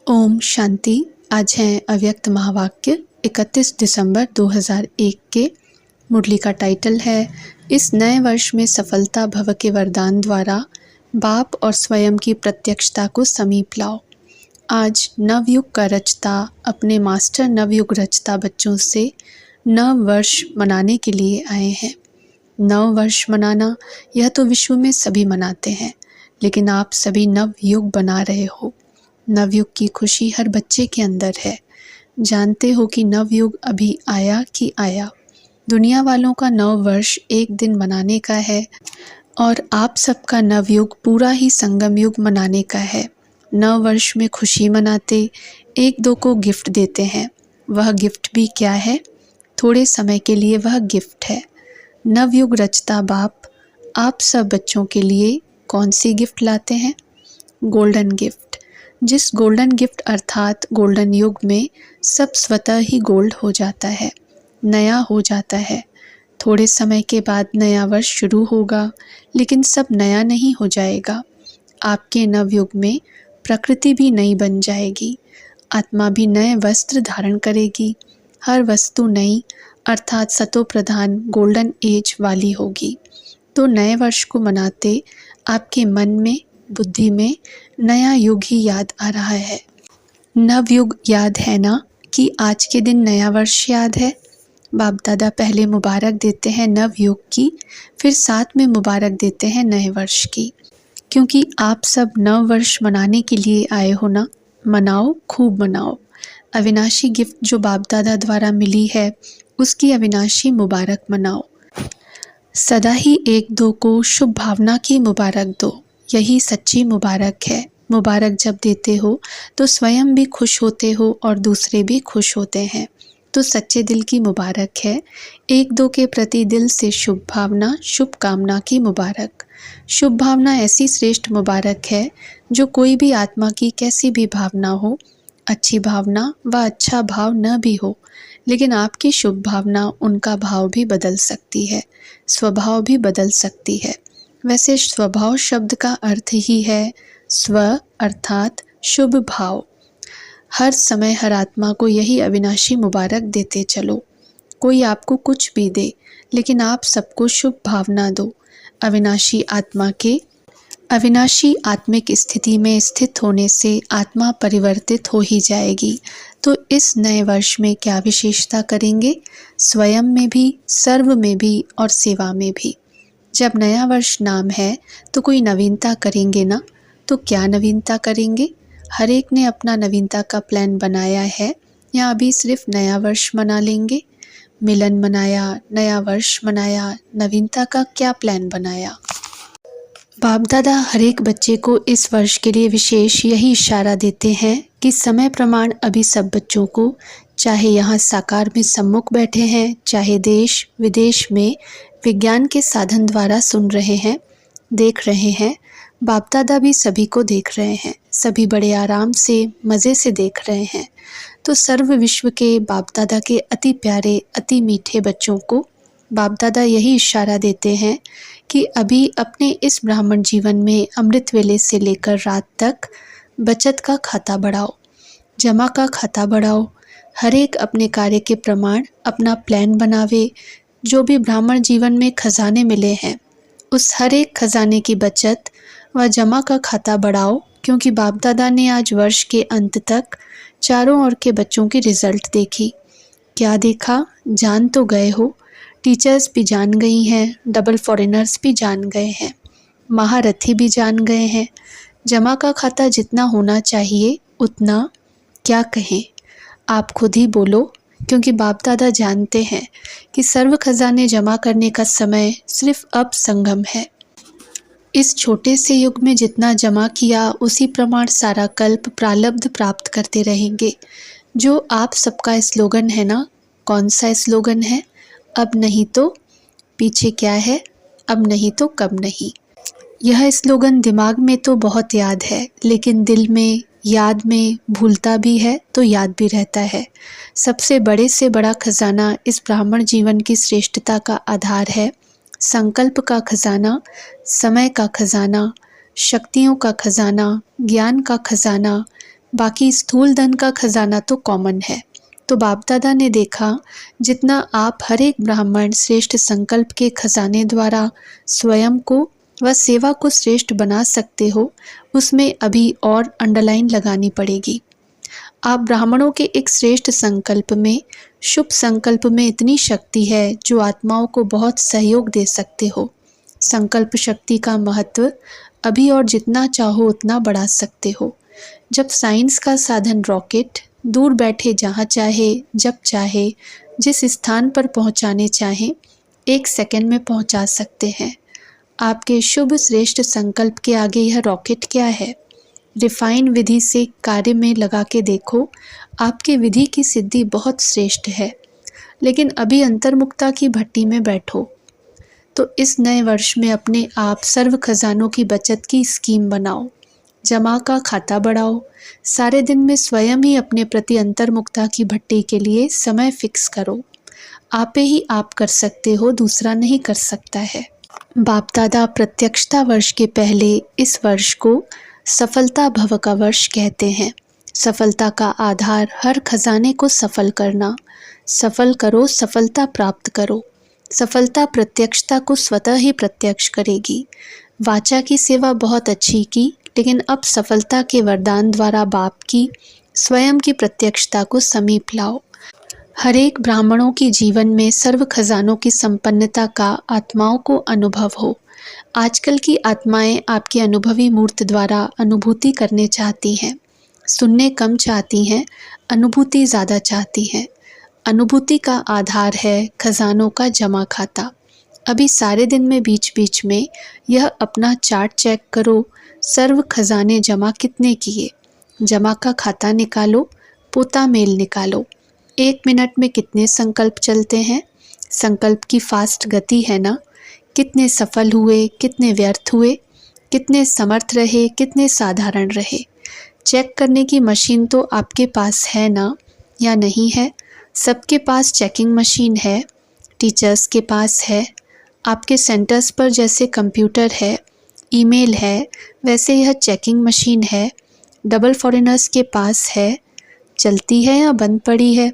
ओम शांति। आज है अव्यक्त महावाक्य 31 दिसंबर 2001 के। मुरली का टाइटल है इस नए वर्ष में सफलता भव के वरदान द्वारा बाप और स्वयं की प्रत्यक्षता को समीप लाओ। आज नवयुग का रचता अपने मास्टर नवयुग रचता बच्चों से नव वर्ष मनाने के लिए आए हैं। नव वर्ष मनाना यह तो विश्व में सभी मनाते हैं, लेकिन आप सभी नवयुग बना रहे हो। नवयुग की खुशी हर बच्चे के अंदर है। जानते हो कि नवयुग अभी आया कि आया। दुनिया वालों का नव वर्ष एक दिन मनाने का है और आप सबका नवयुग पूरा ही संगम युग मनाने का है। नव वर्ष में खुशी मनाते एक दो को गिफ्ट देते हैं। वह गिफ्ट भी क्या है? थोड़े समय के लिए वह गिफ्ट है। नवयुग रचता बाप आप सब बच्चों के लिए कौन सी गिफ्ट लाते हैं? Golden gift. जिस गोल्डन गिफ्ट अर्थात गोल्डन युग में सब स्वतः ही गोल्ड हो जाता है, नया हो जाता है। थोड़े समय के बाद नया वर्ष शुरू होगा, लेकिन सब नया नहीं हो जाएगा। आपके नवयुग में प्रकृति भी नई बन जाएगी, आत्मा भी नए वस्त्र धारण करेगी। हर वस्तु नई अर्थात सतो प्रधान गोल्डन एज वाली होगी। तो नए वर्ष को मनाते आपके मन में बुद्धि में नया युग ही याद आ रहा है। नवयुग याद है ना कि आज के दिन नया वर्ष याद है। बाप दादा पहले मुबारक देते हैं नवयुग की, फिर साथ में मुबारक देते हैं नए वर्ष की। क्योंकि आप सब नव वर्ष मनाने के लिए आए हो ना, मनाओ, खूब मनाओ। अविनाशी गिफ्ट जो बाप दादा द्वारा मिली है उसकी अविनाशी मुबारक मनाओ। सदा ही एक दो को शुभ भावना की मुबारक दो, यही सच्ची मुबारक है। मुबारक जब देते हो तो स्वयं भी खुश होते हो और दूसरे भी खुश होते हैं। तो सच्चे दिल की मुबारक है। एक दो के प्रति दिल से शुभ भावना, शुभ कामना की मुबारक। शुभ भावना ऐसी श्रेष्ठ मुबारक है जो कोई भी आत्मा की कैसी भी भावना हो, अच्छी भावना व अच्छा भाव न भी हो, लेकिन आपकी शुभ भावना उनका भाव भी बदल सकती है, स्वभाव भी बदल सकती है। वैसे स्वभाव शब्द का अर्थ ही है स्व अर्थात शुभ भाव। हर समय हर आत्मा को यही अविनाशी मुबारक देते चलो। कोई आपको कुछ भी दे, लेकिन आप सबको शुभ भावना दो। अविनाशी आत्मा के अविनाशी आत्मिक स्थिति में स्थित होने से आत्मा परिवर्तित हो ही जाएगी। तो इस नए वर्ष में क्या विशेषता करेंगे? स्वयं में भी, सर्व में भी और सेवा में भी। जब नया वर्ष नाम है तो कोई नवीनता करेंगे ना, तो क्या नवीनता करेंगे? हर एक ने अपना नवीनता का प्लान बनाया है या अभी सिर्फ नया वर्ष मना लेंगे? मिलन मनाया, नया वर्ष मनाया, नवीनता का क्या प्लान बनाया? बाप दादा हर एक बच्चे को इस वर्ष के लिए विशेष यही इशारा देते हैं कि समय प्रमाण अभी सब बच्चों को, चाहे यहाँ साकार में सम्मुख बैठे हैं, चाहे देश विदेश में विज्ञान के साधन द्वारा सुन रहे हैं, देख रहे हैं। बाप दादा भी सभी को देख रहे हैं, सभी बड़े आराम से मज़े से देख रहे हैं। तो सर्व विश्व के बाप दादा के अति प्यारे अति मीठे बच्चों को बाप दादा यही इशारा देते हैं कि अभी अपने इस ब्राह्मण जीवन में अमृत वेले से लेकर रात तक बचत का खाता बढ़ाओ, जमा का खाता बढ़ाओ। हर एक अपने कार्य के प्रमाण अपना प्लान बनावे। जो भी ब्राह्मण जीवन में खजाने मिले हैं उस हर एक खजाने की बचत व जमा का खाता बढ़ाओ। क्योंकि बाप दादा ने आज वर्ष के अंत तक चारों ओर के बच्चों की रिजल्ट देखी। क्या देखा? जान तो गए हो, टीचर्स भी जान गई हैं, डबल फॉरेनर्स भी जान गए हैं, महारथी भी जान गए हैं। जमा का खाता जितना होना चाहिए उतना क्या कहें, आप खुद ही बोलो। क्योंकि बाप दादा जानते हैं कि सर्व खजाने जमा करने का समय सिर्फ अब संगम है। इस छोटे से युग में जितना जमा किया उसी प्रमाण सारा कल्प प्रालब्ध प्राप्त करते रहेंगे। जो आप सबका स्लोगन है ना, कौन सा स्लोगन है? अब नहीं तो पीछे क्या है? अब नहीं तो कब नहीं। यह स्लोगन दिमाग में तो बहुत याद है, लेकिन दिल में याद में भूलता भी है तो याद भी रहता है। सबसे बड़े से बड़ा खजाना इस ब्राह्मण जीवन की श्रेष्ठता का आधार है। संकल्प का खजाना, समय का खजाना, शक्तियों का खजाना, ज्ञान का खजाना, बाकी स्थूल धन का खजाना तो कॉमन है। तो बाप दादा ने देखा जितना आप हर एक ब्राह्मण श्रेष्ठ संकल्प के खजाने द्वारा स्वयं को व सेवा को श्रेष्ठ बना सकते हो, उसमें अभी और अंडरलाइन लगानी पड़ेगी। आप ब्राह्मणों के एक श्रेष्ठ संकल्प में, शुभ संकल्प में इतनी शक्ति है जो आत्माओं को बहुत सहयोग दे सकते हो। संकल्प शक्ति का महत्व अभी और जितना चाहो उतना बढ़ा सकते हो। जब साइंस का साधन रॉकेट दूर बैठे जहाँ चाहे, जब चाहे, जिस स्थान पर पहुँचाने चाहें, 1 सेकंड में पहुँचा सकते हैं। आपके शुभ श्रेष्ठ संकल्प के आगे यह रॉकेट क्या है? रिफाइन विधि से कार्य में लगा के देखो, आपकी विधि की सिद्धि बहुत श्रेष्ठ है। लेकिन अभी अंतर्मुक्ता की भट्टी में बैठो। तो इस नए वर्ष में अपने आप सर्व खजानों की बचत की स्कीम बनाओ, जमा का खाता बढ़ाओ। सारे दिन में स्वयं ही अपने प्रति अंतर्मुक्ता की भट्टी के लिए समय फिक्स करो। आपे ही आप कर सकते हो, दूसरा नहीं कर सकता है। बाप दादा प्रत्यक्षता वर्ष के पहले इस वर्ष को सफलता भव का वर्ष कहते हैं। सफलता का आधार हर खजाने को सफल करना। सफल करो, सफलता प्राप्त करो। सफलता प्रत्यक्षता को स्वतः ही प्रत्यक्ष करेगी। वाचा की सेवा बहुत अच्छी की, लेकिन अब सफलता के वरदान द्वारा बाप की स्वयं की प्रत्यक्षता को समीप लाओ। हर एक ब्राह्मणों की जीवन में सर्व खजानों की संपन्नता का आत्माओं को अनुभव हो। आजकल की आत्माएं आपकी अनुभवी मूर्त द्वारा अनुभूति करने चाहती हैं। सुनने कम चाहती हैं, अनुभूति ज़्यादा चाहती हैं। अनुभूति का आधार है खजानों का जमा खाता। अभी सारे दिन में बीच बीच में यह अपना चार्ट चेक करो, सर्व खजाने जमा कितने किए। जमा का खाता निकालो, पोता मेल निकालो। 1 मिनट में कितने संकल्प चलते हैं? संकल्प की फास्ट गति है ना? कितने सफल हुए, कितने व्यर्थ हुए, कितने समर्थ रहे, कितने साधारण रहे। चेक करने की मशीन तो आपके पास है ना, या नहीं है? सबके पास चेकिंग मशीन है। टीचर्स के पास है। आपके सेंटर्स पर जैसे कंप्यूटर है, ईमेल है, वैसे यह चेकिंग मशीन है। डबल फॉरेनर्स के पास है। चलती है या बंद पड़ी है?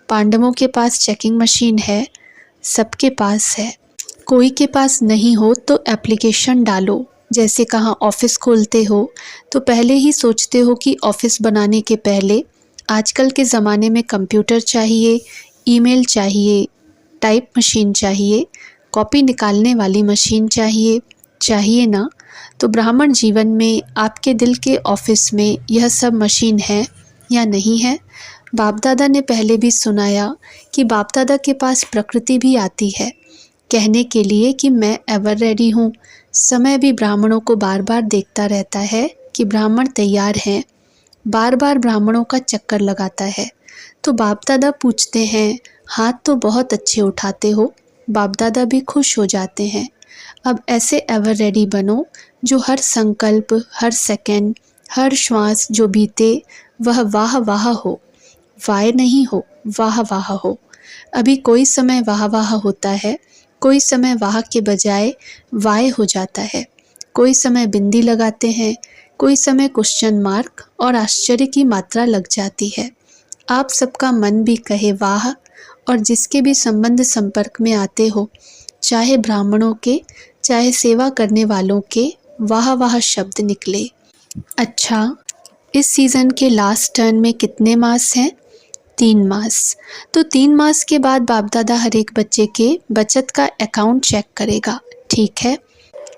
पांडवों के पास चेकिंग मशीन है। सबके पास है। कोई के पास नहीं हो तो एप्लीकेशन डालो। जैसे कहाँ ऑफिस खोलते हो तो पहले ही सोचते हो कि ऑफिस बनाने के पहले आजकल के ज़माने में कंप्यूटर चाहिए, ईमेल चाहिए, टाइप मशीन चाहिए, कॉपी निकालने वाली मशीन चाहिए ना? तो ब्राह्मण जीवन में आपके दिल के ऑफिस में यह सब मशीन है या नहीं है? बाप दादा ने पहले भी सुनाया कि बाप दादा के पास प्रकृति भी आती है कहने के लिए कि मैं एवर रेडी हूँ। समय भी ब्राह्मणों को बार बार देखता रहता है कि ब्राह्मण तैयार हैं। बार बार ब्राह्मणों का चक्कर लगाता है। तो बाप दादा पूछते हैं, हाथ तो बहुत अच्छे उठाते हो। बाप दादा भी खुश हो जाते हैं। अब ऐसे एवर रेडी बनो जो हर संकल्प, हर सेकंड, हर श्वास जो बीते वह वाह वाह हो, वाय नहीं हो, वाह वाह हो। अभी कोई समय वाह वाह होता है, कोई समय वाह के बजाय वाय हो जाता है। कोई समय बिंदी लगाते हैं, कोई समय क्वेश्चन मार्क और आश्चर्य की मात्रा लग जाती है। आप सबका मन भी कहे वाह, और जिसके भी संबंध संपर्क में आते हो, चाहे ब्राह्मणों के चाहे सेवा करने वालों के, वाह वाह शब्द निकले। अच्छा, इस सीज़न के लास्ट टर्न में कितने मास हैं? 3 मास। तो 3 मास के बाद बाप दादा हर एक बच्चे के बचत का अकाउंट चेक करेगा। ठीक है,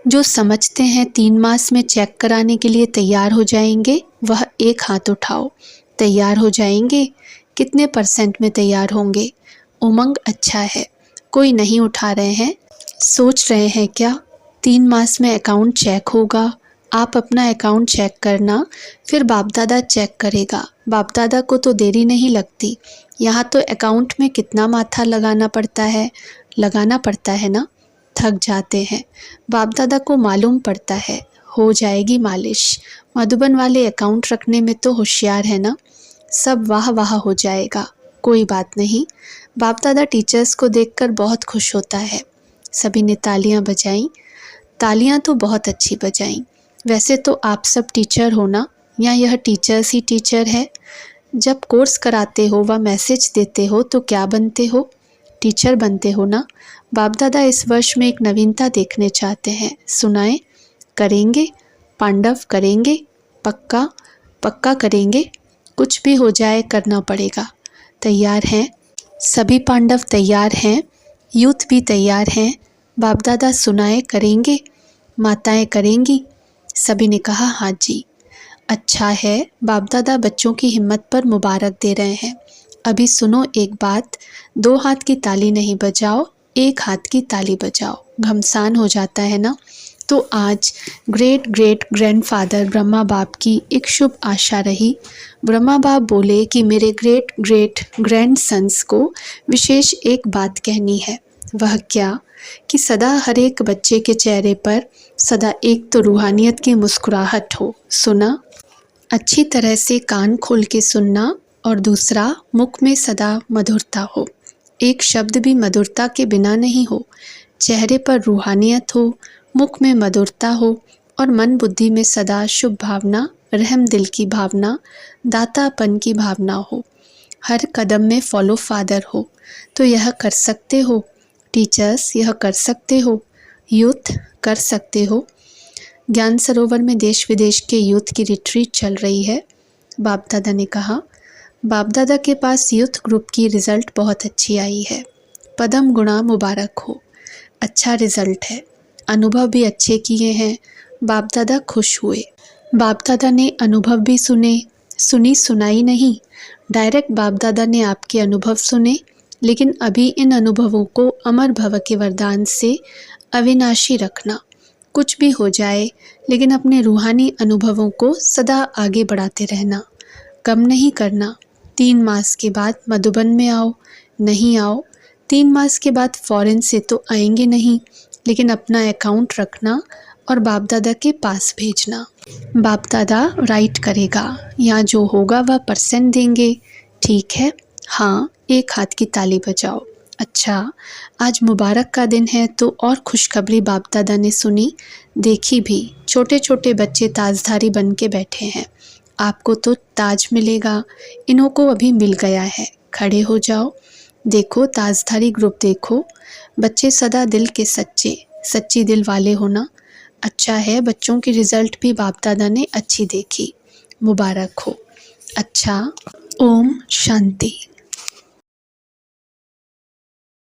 जो समझते हैं 3 मास में चेक कराने के लिए तैयार हो जाएंगे, वह एक हाथ उठाओ। तैयार हो जाएंगे? कितने % में तैयार होंगे? उमंग अच्छा है। कोई नहीं उठा रहे हैं? सोच रहे हैं क्या 3 मास में अकाउंट चेक होगा? आप अपना अकाउंट चेक करना, फिर बाप दादा चेक करेगा। बाप दादा को तो देरी नहीं लगती। यहाँ तो अकाउंट में कितना माथा लगाना पड़ता है ना? थक जाते हैं। बाप दादा को मालूम पड़ता है, हो जाएगी मालिश। मधुबन वाले अकाउंट रखने में तो होशियार है ना? सब वाह वाह हो जाएगा, कोई बात नहीं। बाप दादा टीचर्स को देखकर बहुत खुश होता है। सभी ने तालियां बजाईं। तालियां तो बहुत अच्छी बजाईं। वैसे तो आप सब टीचर हो ना? या यह टीचर्स ही टीचर है? जब कोर्स कराते हो व मैसेज देते हो तो क्या बनते हो? टीचर बनते हो ना। बाप दादा इस वर्ष में एक नवीनता देखने चाहते हैं, सुनाएं? करेंगे? पांडव करेंगे? पक्का? पक्का करेंगे? कुछ भी हो जाए करना पड़ेगा। तैयार हैं? सभी पांडव तैयार हैं, यूथ भी तैयार हैं। बाप दादा सुनाए, करेंगे? माताएं करेंगी? सभी ने कहा हाँ जी। अच्छा है, बाप दादा बच्चों की हिम्मत पर मुबारक दे रहे हैं। अभी सुनो एक बात, 2 हाथ की ताली नहीं बजाओ, 1 हाथ की ताली बजाओ। घमसान हो जाता है ना। तो आज ग्रेट ग्रेट ग्रैंडफादर ब्रह्मा बाप की एक शुभ आशा रही। ब्रह्मा बाप बोले कि मेरे ग्रेट ग्रेट ग्रैंडसन्स को विशेष एक बात कहनी है। वह क्या? कि सदा हर एक बच्चे के चेहरे पर सदा एक तो रूहानियत की मुस्कुराहट हो। सुना? अच्छी तरह से कान खोल के सुनना। और दूसरा, मुख में सदा मधुरता हो, एक शब्द भी मधुरता के बिना नहीं हो। चेहरे पर रूहानियत हो, मुख में मधुरता हो और मन बुद्धि में सदा शुभ भावना, रहम दिल की भावना, दातापन की भावना हो। हर कदम में फॉलो फादर हो। तो यह कर सकते हो टीचर्स, यह कर सकते हो यूथ, कर सकते हो। ज्ञान सरोवर में देश विदेश के यूथ की रिट्रीट चल रही है। बाप दादा ने कहा, बाप दादा के पास यूथ ग्रुप की रिज़ल्ट बहुत अच्छी आई है। पदम गुणा मुबारक हो। अच्छा रिज़ल्ट है, अनुभव भी अच्छे किए हैं। बाप दादा खुश हुए। बाप दादा ने अनुभव भी सुने, सुनी सुनाई नहीं, डायरेक्ट बाप दादा ने आपके अनुभव सुने। लेकिन अभी इन अनुभवों को अमर भव के वरदान से अविनाशी रखना। कुछ भी हो जाए लेकिन अपने रूहानी अनुभवों को सदा आगे बढ़ाते रहना, कम नहीं करना। 3 मास के बाद मधुबन में आओ, नहीं आओ 3 मास के बाद फॉरेन से तो आएंगे नहीं, लेकिन अपना अकाउंट रखना और बाप दादा के पास भेजना। बाप दादा राइट करेगा, यहाँ जो होगा वह % देंगे। ठीक है? हाँ, 1 हाथ की ताली बजाओ। अच्छा, आज मुबारक का दिन है तो और खुशखबरी बाप दादा ने सुनी, देखी भी। छोटे छोटे बच्चे ताजधारी बन के बैठे हैं। आपको तो ताज मिलेगा, इन्हों को अभी मिल गया है। खड़े हो जाओ, देखो ताजधारी ग्रुप देखो। बच्चे सदा दिल के सच्चे, सच्ची दिल वाले होना। अच्छा है, बच्चों की रिज़ल्ट भी बाप दादा ने अच्छी देखी, मुबारक हो। अच्छा, ओम शांति।